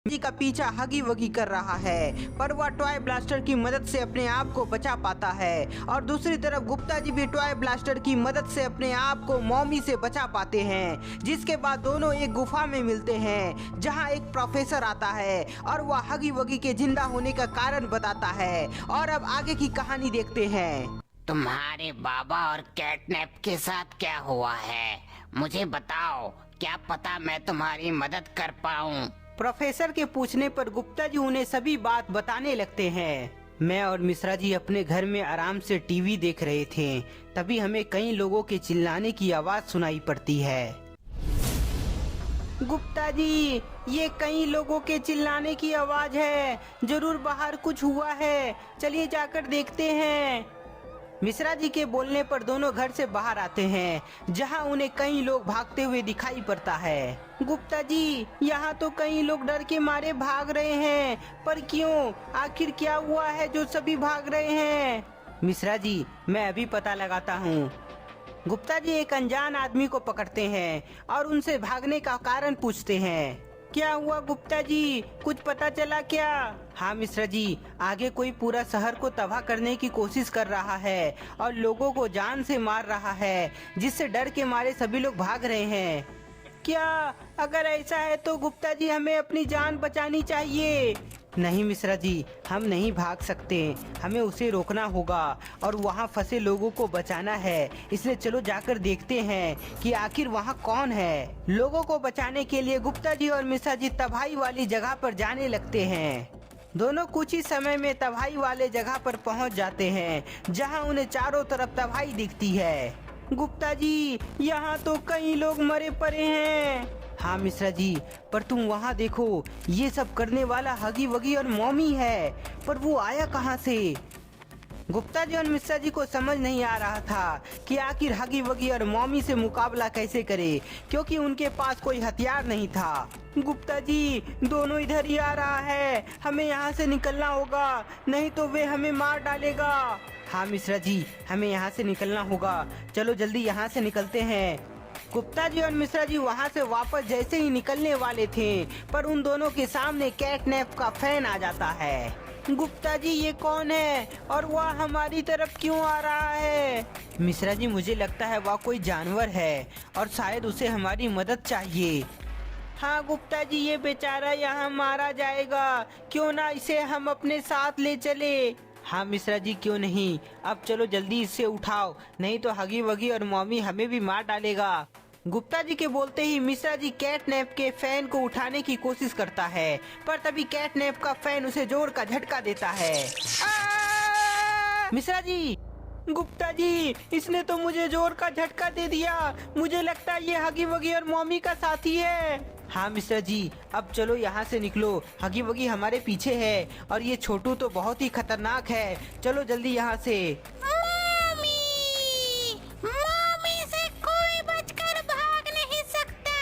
जी का पीछा हगी वगी कर रहा है, पर वह टॉय ब्लास्टर की मदद से अपने आप को बचा पाता है। और दूसरी तरफ गुप्ता जी भी टॉय ब्लास्टर की मदद से अपने आप को मॉमी से बचा पाते हैं। जिसके बाद दोनों एक गुफा में मिलते हैं, जहां एक प्रोफेसर आता है और वह हगी वगी के जिंदा होने का कारण बताता है। और अब आगे की कहानी देखते हैं। तुम्हारे बाबा और कैटनैप के साथ क्या हुआ है, मुझे बताओ। क्या पता मैं तुम्हारी मदद कर पाऊं। प्रोफेसर के पूछने पर गुप्ता जी उन्हें सभी बात बताने लगते हैं। मैं और मिश्रा जी अपने घर में आराम से टीवी देख रहे थे, तभी हमें कई लोगों के चिल्लाने की आवाज सुनाई पड़ती है। गुप्ता जी, ये कई लोगों के चिल्लाने की आवाज है, जरूर बाहर कुछ हुआ है, चलिए जाकर देखते हैं। मिश्रा जी के बोलने पर दोनों घर से बाहर आते हैं, जहां उन्हें कई लोग भागते हुए दिखाई पड़ता है। गुप्ता जी, यहाँ तो कई लोग डर के मारे भाग रहे हैं, पर क्यों? आखिर क्या हुआ है जो सभी भाग रहे हैं? मिश्रा जी, मैं अभी पता लगाता हूँ। गुप्ता जी एक अनजान आदमी को पकड़ते हैं और उनसे भागने का कारण पूछते हैं। क्या हुआ गुप्ता जी, कुछ पता चला क्या? हाँ मिश्रा जी, आगे कोई पूरा शहर को तबाह करने की कोशिश कर रहा है और लोगों को जान से मार रहा है, जिससे डर के मारे सभी लोग भाग रहे हैं। क्या? अगर ऐसा है तो गुप्ता जी हमें अपनी जान बचानी चाहिए। नहीं मिश्रा जी, हम नहीं भाग सकते, हमें उसे रोकना होगा और वहाँ फंसे लोगों को बचाना है। इसलिए चलो जाकर देखते हैं कि आखिर वहाँ कौन है। लोगों को बचाने के लिए गुप्ता जी और मिश्रा जी तबाही वाली जगह पर जाने लगते हैं। दोनों कुछ ही समय में तबाही वाले जगह पर पहुँच जाते हैं, जहाँ उन्हें चारों तरफ तबाही दिखती है। गुप्ता जी, यहाँ तो कई लोग मरे पड़े हैं। हाँ मिश्रा जी, पर तुम वहाँ देखो, ये सब करने वाला हगी वगी और मॉमी है, पर वो आया कहाँ से? गुप्ता जी और मिश्रा जी को समझ नहीं आ रहा था कि आखिर हगी वगी और मॉमी से मुकाबला कैसे करे, क्योंकि उनके पास कोई हथियार नहीं था। गुप्ता जी, दोनों इधर ही आ रहा है, हमें यहाँ से निकलना होगा, नहीं तो वे हमें मार डालेगा। हाँ मिश्रा जी, हमें यहाँ से निकलना होगा, चलो जल्दी यहाँ से निकलते हैं। गुप्ता जी और मिश्रा जी वहाँ से वापस जैसे ही निकलने वाले थे, पर उन दोनों के सामने कैटनैप का फैन आ जाता है। गुप्ता जी, ये कौन है और वह हमारी तरफ क्यों आ रहा है? मिश्रा जी, मुझे लगता है वह कोई जानवर है और शायद उसे हमारी मदद चाहिए। हाँ गुप्ता जी, ये बेचारा यहाँ मारा जाएगा, क्यों ना इसे हम अपने साथ ले चले। हाँ मिश्रा जी, क्यों नहीं, अब चलो जल्दी इसे उठाओ, नहीं तो हगी वगी और मॉमी हमें भी मार डालेगा। गुप्ता जी के बोलते ही मिश्रा जी कैटनैप के फैन को उठाने की कोशिश करता है, पर तभी कैटनैप का फैन उसे जोर का झटका देता है। मिश्रा जी, गुप्ता जी, इसने तो मुझे जोर का झटका दे दिया, मुझे लगता है ये हगी वगी और मॉमी का साथी है। हाँ मिश्रा जी, अब चलो यहाँ से निकलो, हगी वगी हमारे पीछे है और ये छोटू तो बहुत ही खतरनाक है, चलो जल्दी यहाँ से। मम्मी से कोई बचकर भाग नहीं सकता,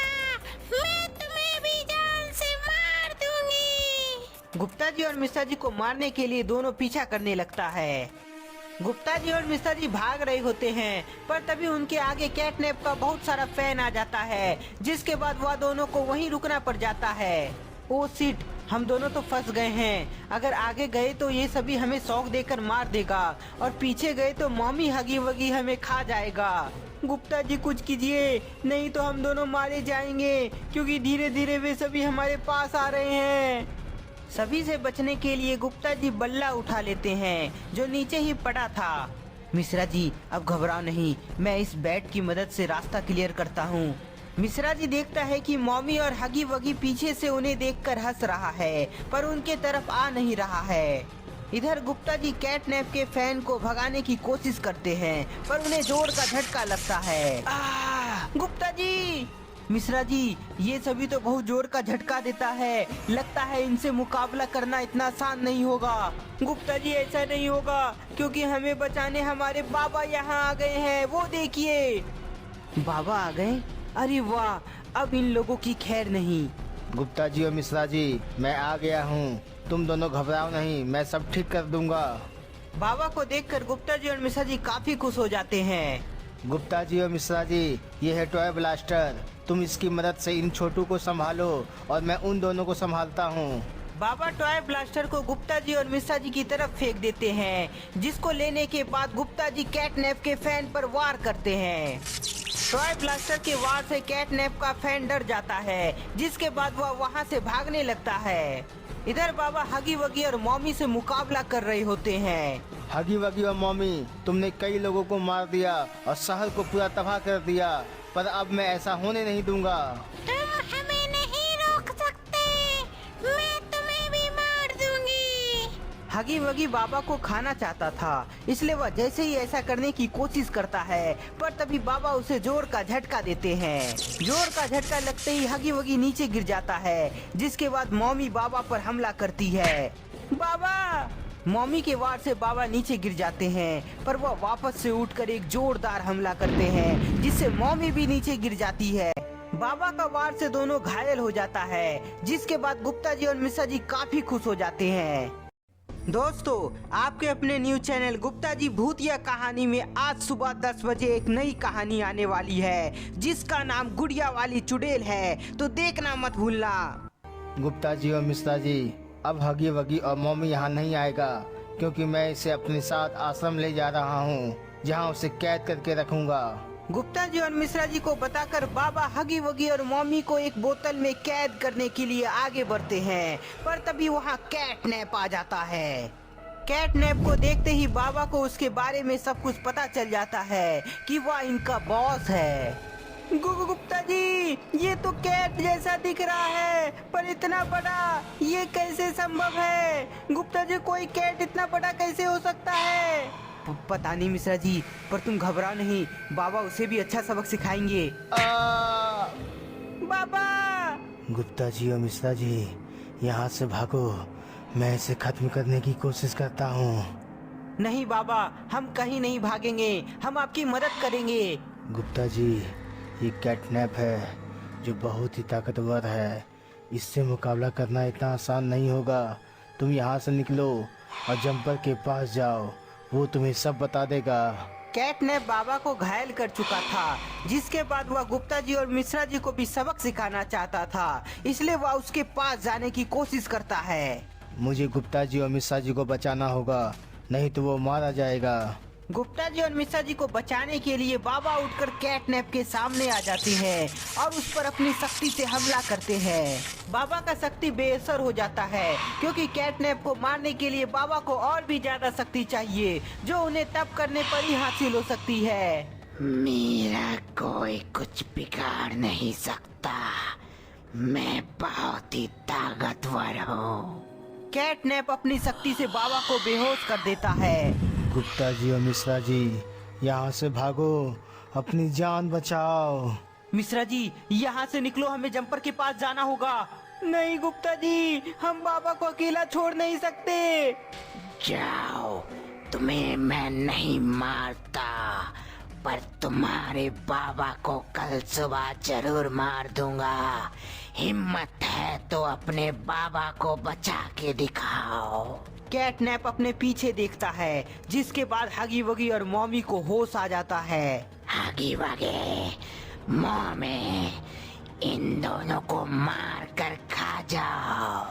मैं तुम्हें भी जान से मार दूंगी। गुप्ता जी और मिश्रा जी को मारने के लिए दोनों पीछा करने लगता है। गुप्ता जी और मिश्रा जी भाग रहे होते हैं, पर तभी उनके आगे कैटनैप का बहुत सारा फैन आ जाता है, जिसके बाद वह दोनों को वहीं रुकना पड़ जाता है। ओ शिट, हम दोनों तो फंस गए हैं, अगर आगे गए तो ये सभी हमें शॉक देकर मार देगा और पीछे गए तो मॉमी हगी वगी हमें खा जाएगा। गुप्ता जी कुछ कीजिए, नहीं तो हम दोनों मारे जाएंगे, क्योंकि धीरे धीरे वे सभी हमारे पास आ रहे हैं। सभी से बचने के लिए गुप्ता जी बल्ला उठा लेते हैं, जो नीचे ही पड़ा था। मिश्रा जी, अब घबराओ नहीं, मैं इस बैट की मदद से रास्ता क्लियर करता हूँ। मिश्रा जी देखता है कि मॉमी और हगी वगी पीछे से उन्हें देखकर हंस रहा है, पर उनके तरफ आ नहीं रहा है। इधर गुप्ता जी कैटनैप के फैन को भगाने की कोशिश करते हैं, पर उन्हें जोर का झटका लगता है। गुप्ता जी! मिश्रा जी, ये सभी तो बहुत जोर का झटका देता है, लगता है इनसे मुकाबला करना इतना आसान नहीं होगा। गुप्ता जी, ऐसा नहीं होगा, क्योंकि हमें बचाने हमारे बाबा यहाँ आ गए हैं, वो देखिए। बाबा आ गए? अरे वाह, अब इन लोगों की खैर नहीं। गुप्ता जी और मिश्रा जी, मैं आ गया हूँ, तुम दोनों घबराओ नहीं, मैं सब ठीक कर दूंगा। बाबा को देखकर गुप्ता जी और मिश्रा जी काफी खुश हो जाते हैं। गुप्ता जी और मिश्रा जी, ये है टॉय ब्लास्टर। तुम इसकी मदद से इन छोटू को संभालो और मैं उन दोनों को संभालता हूँ। बाबा टॉय ब्लास्टर को गुप्ता जी और मिश्रा जी की तरफ फेंक देते हैं, जिसको लेने के बाद गुप्ता जी कैटनैप के फैन पर वार करते हैं। टॉय ब्लास्टर के वार से कैटनैप का फैन डर जाता है, जिसके बाद वह वहां से भागने लगता है। इधर बाबा हगी वगी और मॉमी से मुकाबला कर रहे होते हैं। हगी वगी और मॉमी, तुमने कई लोगों को मार दिया और शहर को पूरा तबाह कर दिया, पर अब मैं ऐसा होने नहीं दूंगा। तुम हमें नहीं रोक सकते, मैं तुम्हें भी मार दूंगी। हगी वगी बाबा को खाना चाहता था, इसलिए वह जैसे ही ऐसा करने की कोशिश करता है, पर तभी बाबा उसे जोर का झटका देते हैं। जोर का झटका लगते ही हगी वगी नीचे गिर जाता है, जिसके बाद मॉमी बाबा पर हमला करती है। बाबा! मॉमी के वार से बाबा नीचे गिर जाते हैं, पर वह वापस से उठकर एक जोरदार हमला करते हैं, जिससे मॉमी भी नीचे गिर जाती है। बाबा का वार से दोनों घायल हो जाता है, जिसके बाद गुप्ता जी और मिश्रा जी काफी खुश हो जाते हैं। दोस्तों, आपके अपने न्यूज चैनल गुप्ता जी भूतिया कहानी में आज सुबह 10 बजे एक नई कहानी आने वाली है, जिसका नाम गुड़िया वाली चुड़ैल है, तो देखना मत भूलना। गुप्ता जी और मिश्रा जी, अब हगी वगी और मॉमी यहाँ नहीं आएगा, क्योंकि मैं इसे अपने साथ आश्रम ले जा रहा हूँ, जहाँ उसे कैद करके रखूंगा। गुप्ता जी और मिश्रा जी को बताकर बाबा हगी वगी और मॉमी को एक बोतल में कैद करने के लिए आगे बढ़ते हैं, पर तभी वहाँ कैटनैप आ जाता है। कैटनैप को देखते ही बाबा को उसके बारे में सब कुछ पता चल जाता है कि वह इनका बॉस है। गुप्ता जी, ये तो कैट जैसा दिख रहा है, पर इतना बड़ा ये कैसे संभव है? गुप्ता जी, कोई कैट इतना बड़ा कैसे हो सकता है? पता नहीं मिश्रा जी, पर तुम घबराओ नहीं, बाबा उसे भी अच्छा सबक सिखाएंगे। बाबा! गुप्ता जी और मिश्रा जी, यहाँ से भागो, मैं इसे खत्म करने की कोशिश करता हूँ। नहीं बाबा, हम कहीं नहीं भागेंगे, हम आपकी मदद करेंगे। गुप्ता जी, ये कैटनैप है जो बहुत ही ताकतवर है, इससे मुकाबला करना इतना आसान नहीं होगा। तुम यहाँ से निकलो और जंपर के पास जाओ, वो तुम्हें सब बता देगा। कैटनैप बाबा को घायल कर चुका था, जिसके बाद वह गुप्ता जी और मिश्रा जी को भी सबक सिखाना चाहता था, इसलिए वह उसके पास जाने की कोशिश करता है। मुझे गुप्ता जी और मिश्रा जी को बचाना होगा, नहीं तो वो मारा जाएगा। गुप्ता जी और मिश्रा जी को बचाने के लिए बाबा उठकर कैटनैप के सामने आ जाते हैं और उस पर अपनी शक्ति से हमला करते हैं। बाबा का शक्ति बेअसर हो जाता है, क्योंकि कैटनैप को मारने के लिए बाबा को और भी ज्यादा शक्ति चाहिए, जो उन्हें तब करने पर ही हासिल हो सकती है। मेरा कोई कुछ बिगाड़ नहीं सकता, मैं बहुत ही ताकतवर हूँ। कैटनैप अपनी शक्ति से बाबा को बेहोश कर देता है। गुप्ता जी और मिश्रा जी, यहाँ से भागो, अपनी जान बचाओ। मिश्रा जी, यहाँ से निकलो, हमें जंपर के पास जाना होगा। नहीं गुप्ता जी, हम बाबा को अकेला छोड़ नहीं सकते। जाओ, तुम्हें मैं नहीं मारता, पर तुम्हारे बाबा को कल सुबह जरूर मार दूंगा। हिम्मत है तो अपने बाबा को बचा के दिखाओ। कैटनैप अपने पीछे देखता है, जिसके बाद हगी वगी और मॉमी को होश आ जाता है। हगी वगी, मॉमी, इन दोनों को मार कर खा जाओ।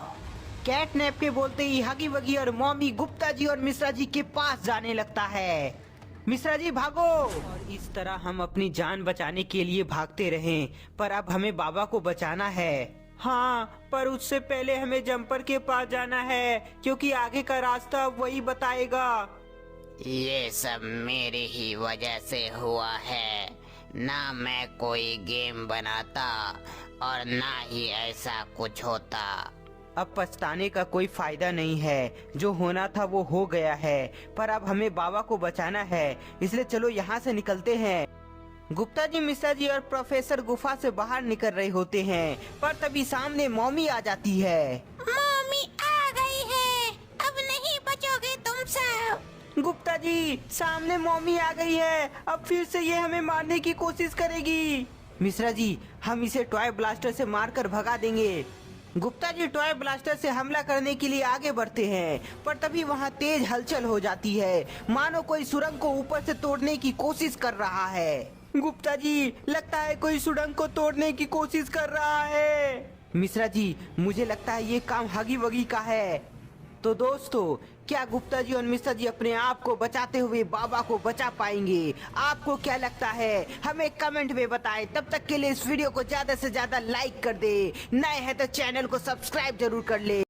कैटनैप के बोलते ही हगी वगी और मॉमी गुप्ता जी और मिश्रा जी के पास जाने लगता है। मिश्रा जी भागो! और इस तरह हम अपनी जान बचाने के लिए भागते रहें, पर अब हमें बाबा को बचाना है। हाँ, पर उससे पहले हमें जंपर के पास जाना है, क्योंकि आगे का रास्ता वही बताएगा। ये सब मेरी ही वजह से हुआ है, ना मैं कोई गेम बनाता और ना ही ऐसा कुछ होता। अब पछताने का कोई फायदा नहीं है, जो होना था वो हो गया है, पर अब हमें बाबा को बचाना है, इसलिए चलो यहाँ से निकलते हैं। गुप्ता जी, मिश्रा जी और प्रोफेसर गुफा से बाहर निकल रहे होते हैं, पर तभी सामने मॉमी आ जाती है। मम्मी आ गई है, अब नहीं बचोगे तुम सब। गुप्ता जी, सामने मॉमी आ गई है, अब फिर से ये हमें मारने की कोशिश करेगी। मिश्रा जी, हम इसे टॉय ब्लास्टर से मारकर भगा देंगे। गुप्ता जी टॉय ब्लास्टर से हमला करने के लिए आगे बढ़ते हैं, पर तभी वहाँ तेज हलचल हो जाती है, मानो कोई सुरंग को ऊपर से तोड़ने की कोशिश कर रहा है। गुप्ता जी, लगता है कोई सुरंग को तोड़ने की कोशिश कर रहा है। मिश्रा जी, मुझे लगता है ये काम हगी वगी का है। तो दोस्तों, क्या गुप्ता जी और मिश्रा जी अपने आप को बचाते हुए बाबा को बचा पाएंगे? आपको क्या लगता है? हमें कमेंट में बताएं। तब तक के लिए इस वीडियो को ज्यादा से ज्यादा लाइक कर दे, नए हैं तो चैनल को सब्सक्राइब जरूर कर ले।